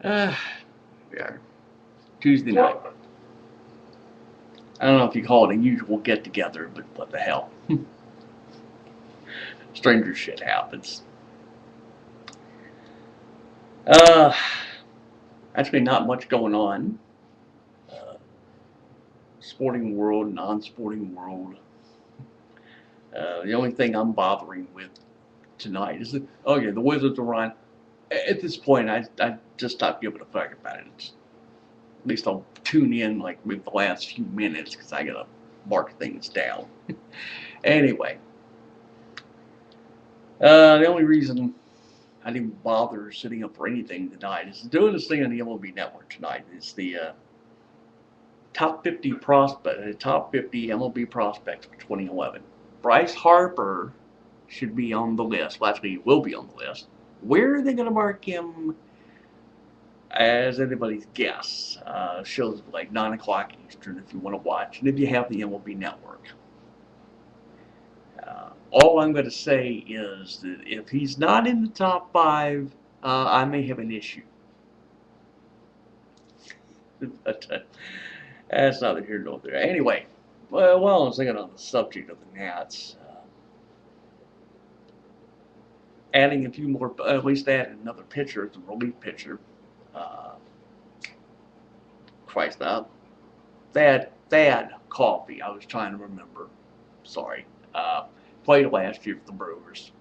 Uh, yeah, Tuesday night. I don't know if you call it a usual get together, but what the hell? Stranger shit happens. Uh, Actually, not much going on. Uh, Sporting world, non-sporting world. The only thing I'm bothering with tonight is that, oh yeah, the Wizards are on. At this point, I just stopped giving a fuck about it. At least I'll tune in like with the last few minutes because I gotta mark things down. Anyway, the only reason I didn't bother sitting up for anything tonight is doing this thing on the MLB Network tonight. It's the top 50 MLB prospects for 2011. Bryce Harper should be on the list. Well, actually, he will be on the list. Where are they going to mark him? As anybody's guess. Shows like 9 o'clock Eastern if you want to watch, and if you have the MLB Network. All I'm going to say is that if he's not in the top 5, I may have an issue. But that's neither here nor there. Anyway, well, while I was thinking on the subject of the Nats, adding a few more, at least add another pitcher, the relief pitcher. Uh, Christ, Thad Coffee. I was trying to remember. Sorry. Played last year for the Brewers.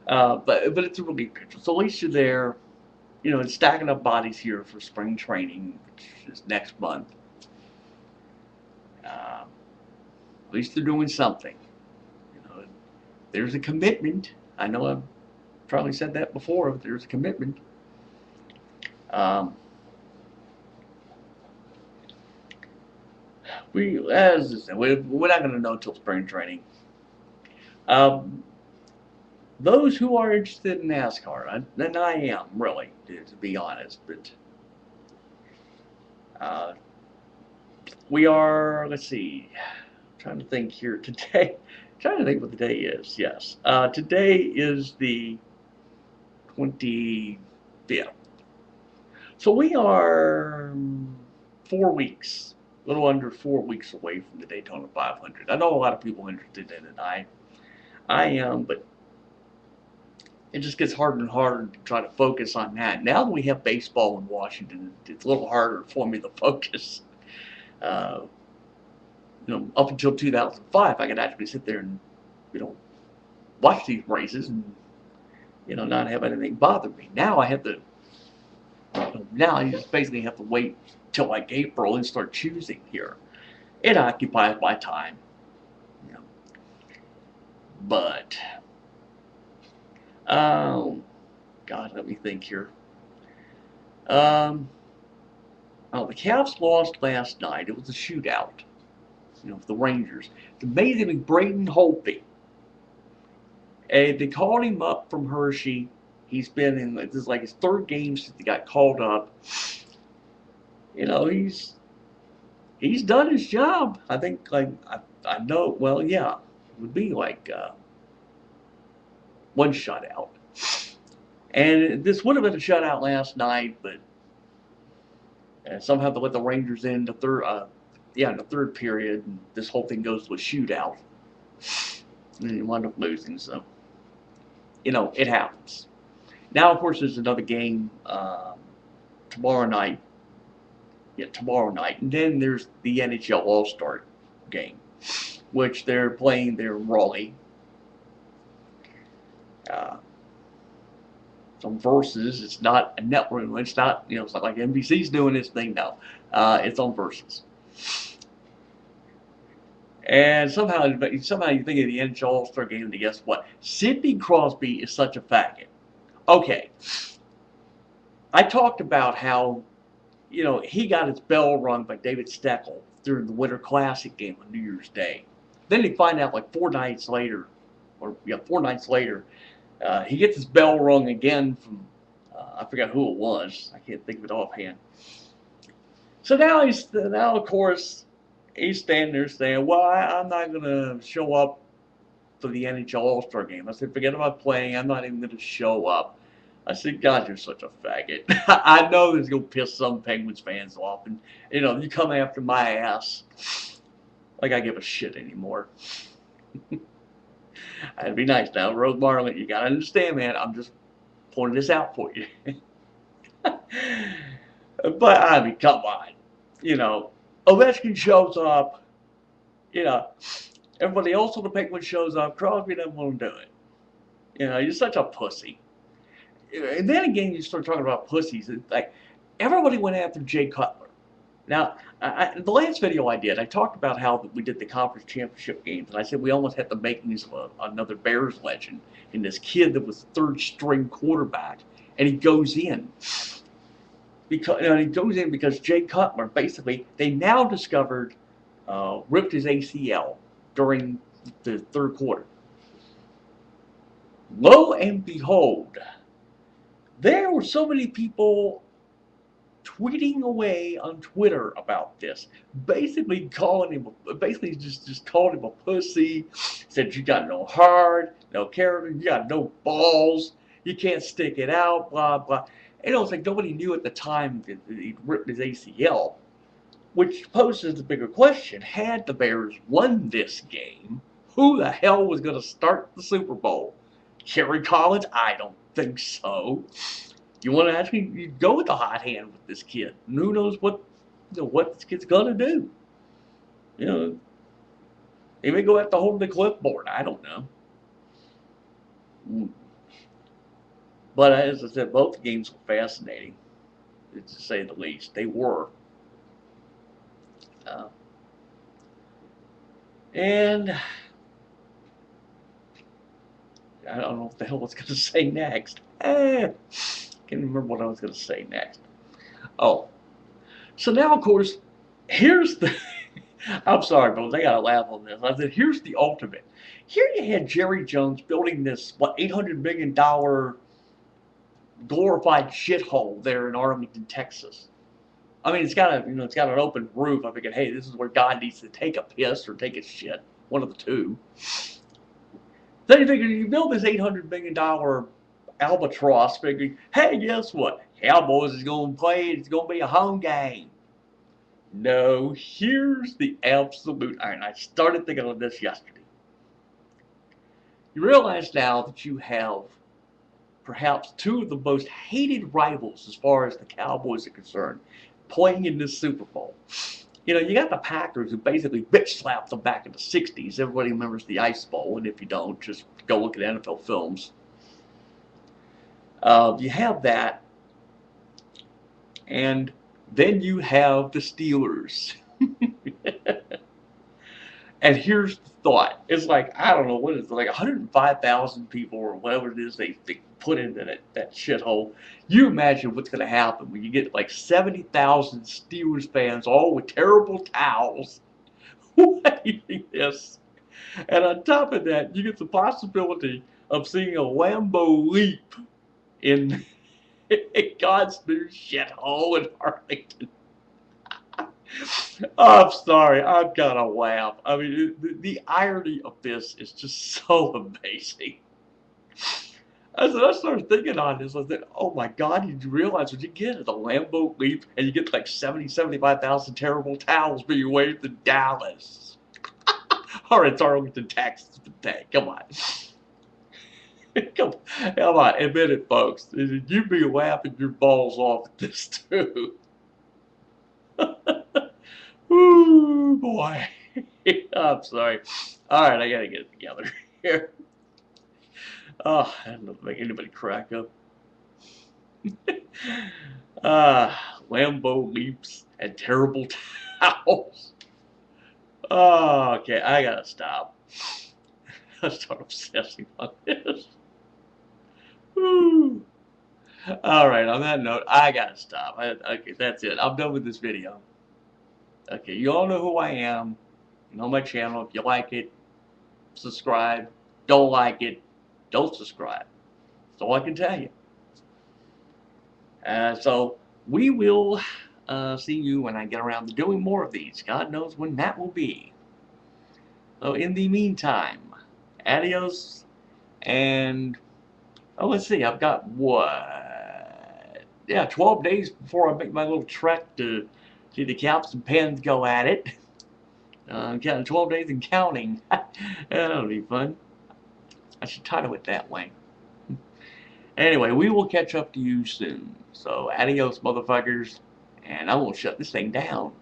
But it's a relief pitcher. So at least you're there, and stacking up bodies here for spring training, which is next month. At least they're doing something. There's a commitment. I know I've probably said that before, but there's a commitment. Um, we're not going to know until spring training. Um, those who are interested in NASCAR, and I am really, to be honest, but uh, we are. Let's see. I'm trying to think here today. I'm trying to think what the day is. Yes, today is the 25th. So we are 4 weeks, a little under 4 weeks away from the Daytona 500. I know a lot of people are interested in it. I am, but it just gets harder and harder to try to focus on that. Now that we have baseball in Washington, it's a little harder for me to focus. Uh, up until 2005, I could actually sit there and, watch these races and, not have anything bother me. Now I have to, now I just basically have to wait till like April and start choosing here. It occupies my time, you know. But, um, God, let me think here. Um, the Cavs lost last night. It was a shootout, for the Rangers. It's amazingly Braden Holtby. And they called him up from Hershey. He's been in, this is like his third game since he got called up. He's done his job. I think, like, I know, well, yeah, it would be like one shutout. And this would have been a shutout last night, but somehow they let the Rangers in in the third period, and this whole thing goes to a shootout. And they wind up losing, so, it happens. Now, of course, there's another game tomorrow night. Yeah, tomorrow night. And then there's the NHL All-Star game, which they're playing there in Raleigh. Some Versus. It's not a network. It's not, it's not like NBC's doing this thing. No, it's on Versus. And somehow you think of the NHL All-Star game, and guess what? Sidney Crosby is such a faggot. Okay, I talked about how, he got his bell rung by David Steckel during the Winter Classic game on New Year's Day. Then they find out like 4 nights later, he gets his bell rung again from, I forgot who it was. I can't think of it offhand. So now of course, he's standing there saying, well, I'm not going to show up for the NHL All-Star game. I said, forget about playing. I'm not even going to show up. I said, God, you're such a faggot. I know this is going to piss some Penguins fans off. And, you come after my ass like I give a shit anymore. That'd be nice now. Rose Marlin, you got to understand, man. I'm just pointing this out for you. But, I mean, come on. Ovechkin shows up. You know, Everybody else on the Penguins shows up. Crosby doesn't want to do it. You're such a pussy. And then again, you start talking about pussies. It's like everybody went after Jay Cutler. Now, the last video I did, I talked about how we did the conference championship games, and I said we almost had the makings of another Bears legend in this kid that was third-string quarterback, and he goes in because Jay Cutler basically they now discovered ripped his ACL during the third quarter. Lo and behold, there were so many people tweeting away on Twitter about this, basically just called him a pussy, said you got no heart, no character, you got no balls, you can't stick it out, blah blah. It's like nobody knew at the time that he ripped his ACL, which poses the bigger question: had the Bears won this game, who the hell was going to start the Super Bowl? Kerry Collins? I don't think so. You want to ask me? You go with the hot hand with this kid. And who knows what this kid's gonna do? He may go have to hold the clipboard. I don't know. But as I said, both games were fascinating, to say the least. They were. And I don't know what the hell I was going to say next. Can't remember what I was going to say next. Oh, so now of course, here's the. I'm sorry, but they got to laugh on this. I said, here's the ultimate. Here you had Jerry Jones building this $800 million glorified shithole there in Arlington, Texas. I mean, it's got an open roof. I'm thinking, hey, this is where God needs to take a piss or take a shit, one of the two. Then you figure you build this $800 million albatross, figuring, hey, guess what? Cowboys is going to play. It's going to be a home game. No, here's the absolute iron. I started thinking of this yesterday. You realize now that you have perhaps two of the most hated rivals as far as the Cowboys are concerned playing in this Super Bowl. You got the Packers who basically bitch slapped them back in the 60s. Everybody remembers the Ice Bowl, and if you don't, just go look at NFL films. You have that, and then you have the Steelers. And here's the thought. It's like, I don't know, what is it, like 105,000 people or whatever it is they put into that shithole. You imagine what's going to happen when you get like 70,000 Steelers fans all with terrible towels waving this. And on top of that, you get the possibility of seeing a Lambeau leap in God's new shithole in Arlington. Oh, I'm sorry, I've got to laugh. I mean, the irony of this is just so amazing. I started thinking on this. I said, oh my God, did you realize what you get at a Lambeau leap and you get like 75,000 terrible towels being waved in Dallas? Or it's Arlington, Texas. Come on. Come on, admit it, folks. You'd be laughing your balls off at this too. Ooh, boy. I'm sorry. All right, I got to get it together here. Oh, I don't know if make anybody crack up. Lambeau leaps and terrible towels. Oh, okay, I got to stop. I start obsessing on this. Woo. All right, on that note, I got to stop. Okay, that's it. I'm done with this video. Okay, you all know who I am. You know my channel. If you like it, subscribe. Don't like it, don't subscribe. That's all I can tell you. So we will see you when I get around to doing more of these. God knows when that will be. So in the meantime, adios and Oh, let's see. I've got what? Yeah, 12 days before I make my little trek to see the caps and pens go at it. I'm counting 12 days and counting. That'll be fun. I should title it that way. Anyway, we will catch up to you soon. So, adios, motherfuckers. And I will shut this thing down.